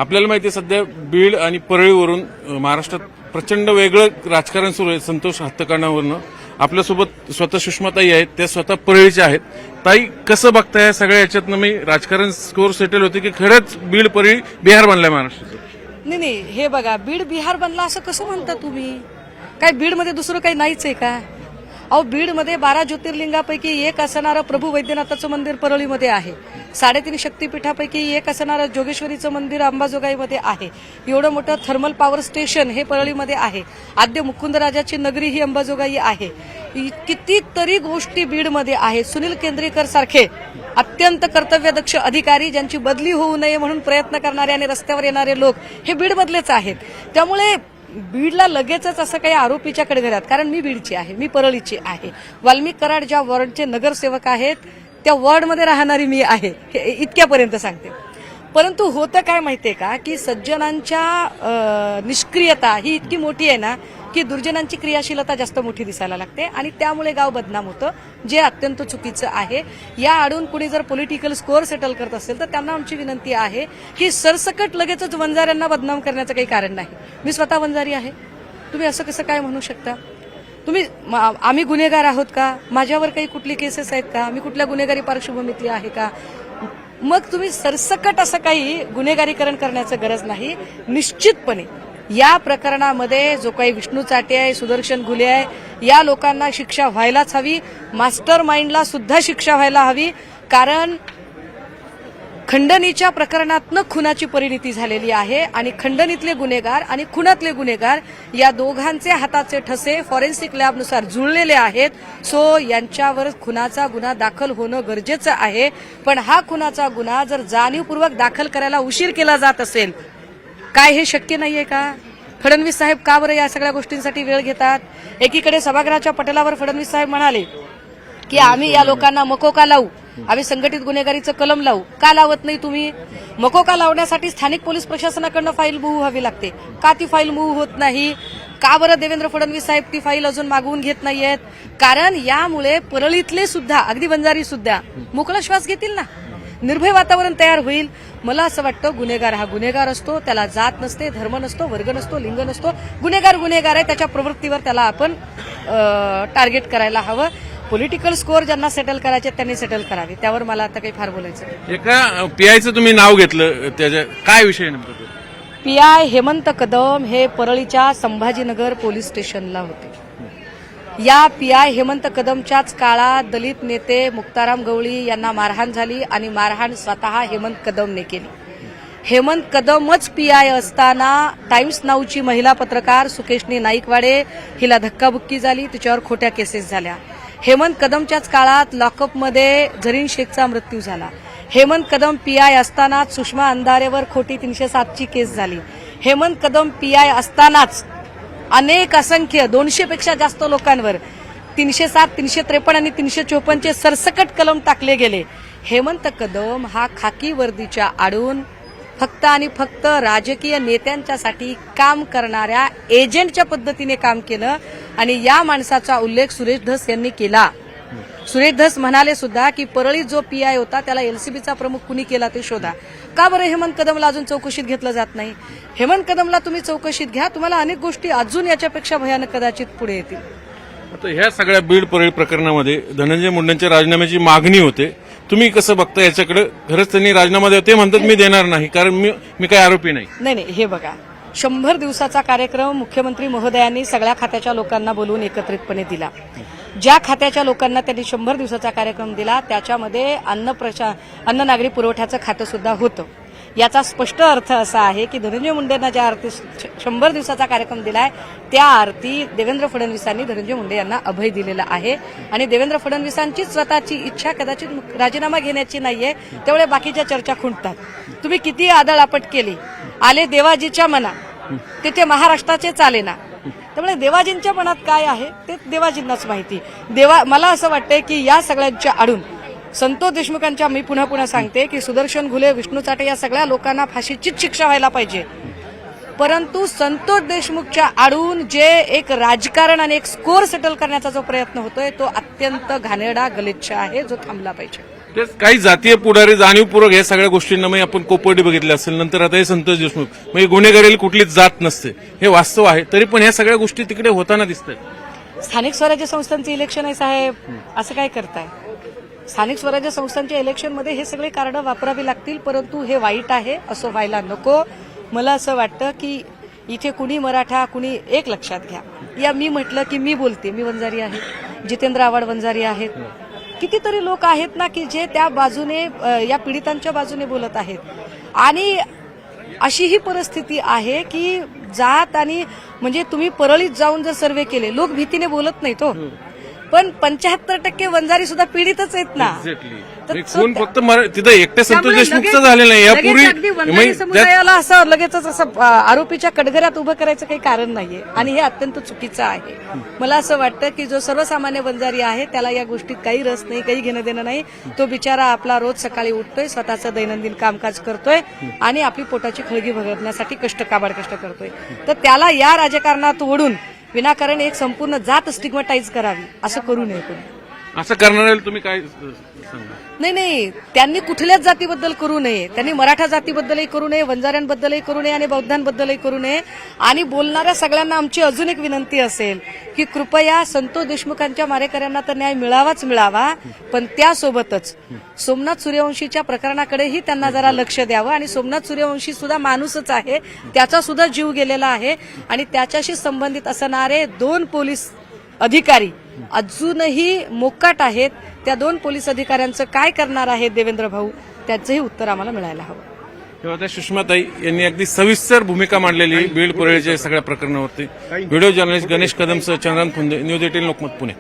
आपल्याला माहिती आहे सध्या बीड आणि परळीवरून महाराष्ट्रात प्रचंड वेगळं राजकारण सुरू आहे. संतोष हत्याकांडावरनं आपल्यासोबत स्वतः सुषमाताई आहेत, त्या स्वतः परळीच्या आहेत. ताई, कसं बघताय सगळ्या याच्यातनं मी राजकारण स्कोर सेटल होते की खरंच बीड परळी बिहार बनलाय महाराष्ट्राचं? नाही, हे बघा, बीड बिहार बनला असं कसं म्हणता तुम्ही? काय बीडमध्ये दुसरं काही नाहीच आहे का? अहो, बीडमध्ये 12 ज्योतिर्लिंगापैकी एक असणारं प्रभू वैद्यनाथाचं मंदिर परळीमध्ये आहे. 3.5 शक्तीपीठापैकी एक असणारं जोगेश्वरीचं मंदिर अंबाजोगाईमध्ये आहे. एवढं मोठं थर्मल पॉवर स्टेशन हे परळीमध्ये आहे. आद्य मुकुंदराजाची नगरी ही अंबाजोगाई आहे. कितीतरी गोष्टी बीडमध्ये आहेत. सुनील केंद्रेकर सारखे अत्यंत कर्तव्यदक्ष अधिकारी, ज्यांची बदली होऊ नये म्हणून प्रयत्न करणारे आणि रस्त्यावर येणारे लोक हे बीडमधलेच आहेत. त्यामुळे बीडला लगेचच असं काही आरोपीच्या कडघरात, कारण मी बीडची आहे, मी परळीची आहे. वाल्मिक कराड ज्या वॉर्डचे नगरसेवक आहेत त्या वॉर्डमध्ये राहणारी मी आहे, इतक्यापर्यंत सांगते. परंतु होतं काय माहितीये का, की सज्जनांच्या निष्क्रियता ही इतकी मोठी आहे ना की दुर्जनांची क्रियाशीलता जास्त मोठी दिसायला लागते आणि त्यामुळे गाव बदनाम होतं, जे अत्यंत चुकीचं आहे. या आडून कुणी जर पॉलिटिकल स्कोअर सेटल करत असेल तर त्यांना आमची विनंती आहे की सरसकट लगेचच वंजाऱ्यांना बदनाम करण्याचं काही कारण नाही. मी स्वतः वंजारी आहे, तुम्ही असं कसं काय म्हणू शकता? तुम्ही आम्ही गुन्हेगार आहोत का? माझ्यावर काही कुठली केसेस आहेत का? मी कुठल्या गुन्हेगारी पार्श्वभूमीतली आहे का? मग तुम्ही सरसकट असं काही गुन्हेगारीकरण करण्याचं गरज नाही. निश्चितपणे या प्रकरणामध्ये जो काही विष्णू चाटे आहे, सुदर्शन घुले आहे, या लोकांना शिक्षा व्हायलाच हवी. मास्टर माइंडला सुद्धा शिक्षा व्हायला हवी, कारण खंडणीच्या प्रकरणातनं खुनाची परिणिती झालेली आहे आणि खंडणीतले गुन्हेगार आणि खुनातले गुन्हेगार या दोघांचे हाताचे ठसे फॉरेन्सिक लॅबनुसार जुळलेले आहेत. सो यांच्यावर खुनाचा गुन्हा दाखल होणं गरजेचं आहे. पण हा खुनाचा गुन्हा जर जाणीवपूर्वक दाखल करायला उशीर केला जात असेल, काय हे शक्य नाहीये का? फडणवीस साहेब का बरं या सगळ्या गोष्टींसाठी वेळ घेतात? एकीकडे सभागृहाच्या पटलावर फडणवीस साहेब म्हणाले की आम्ही या लोकांना मकोका लावू, आम्ही संघटित गुन्हेगारीचं कलम लावू. का लावत नाही तुम्ही? मकोका लावण्यासाठी स्थानिक पोलीस प्रशासनाकडनं फाईल मूव्ह व्हावी लागते. का ती फाईल मूव्ह होत नाही? का बरं देवेंद्र फडणवीस साहेब ती फाईल अजून मागवून घेत नाहीयेत? कारण यामुळे परळीतले सुद्धा, अगदी बंजारी सुद्धा मोकळा श्वास घेतील ना, निर्भय वातावरण तयार होईल. मला असं वाटतं गुन्हेगार हा गुन्हेगार असतो, त्याला जात नसते, धर्म नसतो, वर्ग नसतो, लिंग नसतो. गुन्हेगार गुन्हेगार आहे, त्याच्या प्रवृत्तीवर त्याला आपण टार्गेट करायला हवं. पॉलिटिकल स्कोअर ज्यांना सेटल करायचे त्यांनी सेटल करावे, त्यावर मला आता काही फार बोलायचं. एका पीआयचं तुम्ही नाव घेतलं, त्याच्या काय विषय नेमका? पीआय हेमंत कदम हे परळीच्या संभाजीनगर पोलीस स्टेशनला होते. या पीआय हेमंत कदमच्याच काळात दलित नेते मुक्ताराम गवळी यांना मारहाण झाली आणि मारहाण स्वतः हेमंत कदमने केली. हेमंत कदमच पीआय असताना टाइम्स नाऊची महिला पत्रकार सुकेशनी नाईकवाडे हिला धक्काबुक्की झाली, तिच्यावर खोट्या केसेस झाल्या. हेमंत कदमच्याच काळात लॉकअपमध्ये झरीन शेखचा मृत्यू झाला. हेमंत कदम पीआय असतानाच सुषमा अंधारेवर खोटी 307ची केस झाली. हेमंत कदम पीआय असतानाच अनेक असंख्य 200पेक्षा जास्त लोकांवर 307, 353 आणि 354चे सरसकट कलम टाकले गेले. हेमंत कदम हा खाकी वर्दीच्या आडून फक्त आणि फक्त राजकीय नेत्यांच्यासाठी काम करणाऱ्या एजंटच्या पद्धतीने काम केलं आणि या माणसाचा उल्लेख सुरेश धस यांनी केला. सुरेश धस म्हणाले सुद्धा की परळीत जो पीआय होता त्याला एलसीबीचा प्रमुख कुणी केला ते शोधा. का बरं हेमंत कदमला अजून चौकशीत घेतलं जात नाही? हेमंत कदमला तुम्ही चौकशीत घ्या, तुम्हाला अनेक गोष्टी अजून याच्यापेक्षा भयानक कदाचित पुढे येतील. आता ह्या सगळ्या बीड परळी प्रकरणामध्ये धनंजय मुंडेंच्या राजीनाम्याची मागणी होते, तुम्ही कसं बघता याच्याकडे? खरंच त्यांनी राजीनामा द्यावा, ते म्हणतात मी देणार नाही कारण मी काही आरोपी नाही. नाही, हे बघा, 100 दिवसाचा कार्यक्रम मुख्यमंत्री महोदयांनी सगळ्या खात्याच्या लोकांना बोलवून एकत्रितपणे दिला. ज्या खात्याच्या लोकांना त्यांनी 100 दिवसाचा कार्यक्रम दिला त्याच्यामध्ये अन्न नागरी पुरवठ्याचं खातं सुद्धा होतं. याचा स्पष्ट अर्थ असा आहे की धनंजय मुंडेंना ज्या अर्थी 100 दिवसाचा कार्यक्रम दिलाय त्या अर्थी देवेंद्र फडणवीसांनी धनंजय मुंडे यांना अभय दिलेला आहे आणि देवेंद्र फडणवीसांची स्वतःची इच्छा कदाचित राजीनामा घेण्याची नाहीये, त्यामुळे बाकीच्या चर्चा खुंटतात. तुम्ही किती आदळआपट केली, आले देवाजीच्या मना, तिथे महाराष्ट्राचे चाले ना. त्यामुळे देवाजींच्या मनात काय आहे ते देवाजींनाच माहिती. मला असं वाटतंय की या सगळ्यांच्या आडून संतोष देशमुखांच्या, मी पुन्हा सांगते की सुदर्शन घुले, विष्णू चाटे या सगळ्या लोकांना फाशीचीच शिक्षा व्हायला पाहिजे. परंतु संतोष देशमुखच्या आडून जे एक राजकारण आणि एक स्कोअर सेटल करण्याचा जो प्रयत्न होतोय तो अत्यंत घाणेरडा गलिच्छ आहे, जो थांबला पाहिजे. तेच काही जातीय पुढारी जाणीवपूर्वक या सगळ्या गोष्टींना मग आपण कोपर्डी बघितल्या असेल, नंतर आता हे संतोष देशमुख म्हणजे गुन्हेगारीला कुठलीच जात नसते, हे वास्तव आहे. तरी पण ह्या सगळ्या गोष्टी तिकडे होताना दिसतात. स्थानिक स्वराज्य संस्थांचे इलेक्शन आहे साहेब, असं काय करताय? स्थानिक स्वराज्य संस्थांच्या इलेक्शनमध्ये हे सगळे कार्ड वापरावी लागतील, परंतु हे वाईट आहे, असं व्हायला नको. मला असं वाटतं की इथे कुणी मराठा कुणी एक लक्षात घ्या, या मी म्हटलं की मी बोलते, मी वंजारी आहे, जितेंद्र आव्हाड वंजारी आहेत, कितीतरी लोक आहेत ना की जे त्या बाजूने या पीडितांच्या बाजूने बोलत आहेत. आणि अशी ही परिस्थिती आहे की जात आणि म्हणजे तुम्ही परळीत जाऊन जर सर्वे केले, लोक भीतीने बोलत नाही तो, पण 75% वंजारी सुद्धा पीडितच आहेत ना. तर खून फक्त तिथं एकटे संतोष त्यामुळे देशमुखचं लगेच- झालेलं नाही. लगेच अगदी यापूर्वी वंजारी म्हणजे समुदायाला असं लगेचच असं आरोपीच्या कटघऱ्यात उभं करायचं काही कारण नाहीये, आणि हे अत्यंत चुकीचं आहे. मला असं वाटतं की जो सर्वसामान्य वंजारी आहे त्याला या गोष्टीत काही रस नाही, काही घेणं देणं नाही. तो बिचारा आपला रोज सकाळी उठतोय, स्वतःचं दैनंदिन कामकाज करतोय आणि आपली पोटाची खळगी भरण्यासाठी काबाड कष्ट करतोय. तर त्याला या राजकारणात ओढून विनाकारण एक संपूर्ण जात स्टिग्मटाईज करावी, असं करू नये कोणी. असं करणाऱ्याला तुम्ही काय सांगा? नाही, त्यांनी कुठल्याच जातीबद्दल करू नये. त्यांनी मराठा जातीबद्दलही करू नये, वंजाऱ्यांबद्दलही करू नये आणि बौद्धांबद्दलही करू नये. आणि बोलणाऱ्या सगळ्यांना आमची अजून एक विनंती असेल की कृपया संतोष देशमुखांच्या मारेकऱ्यांना तर न्याय मिळावाच मिळावा, पण त्यासोबतच सोमनाथ सूर्यवंशीच्या प्रकरणाकडेही त्यांना जरा लक्ष द्यावं. आणि सोमनाथ सूर्यवंशी सुद्धा माणूसच आहे, त्याचा सुद्धा जीव गेलेला आहे, आणि त्याच्याशी संबंधित असणारे 2 पोलीस अधिकारी अजूनही मोकाट आहेत. त्या 2 पोलीस अधिकाऱ्यांचं काय करणार आहेत देवेंद्र भाऊ, त्याचंही उत्तर आम्हाला मिळायला हवं. तेव्हा त्या सुषमाताई यांनी अगदी सविस्तर भूमिका मांडलेली बीड परळीच्या सगळ्या प्रकरणावरती. व्हिडिओ जर्नलिस्ट गणेश कदमसह चंद्रकांत फुंदे, न्यूज 18 लोकमत, पुणे.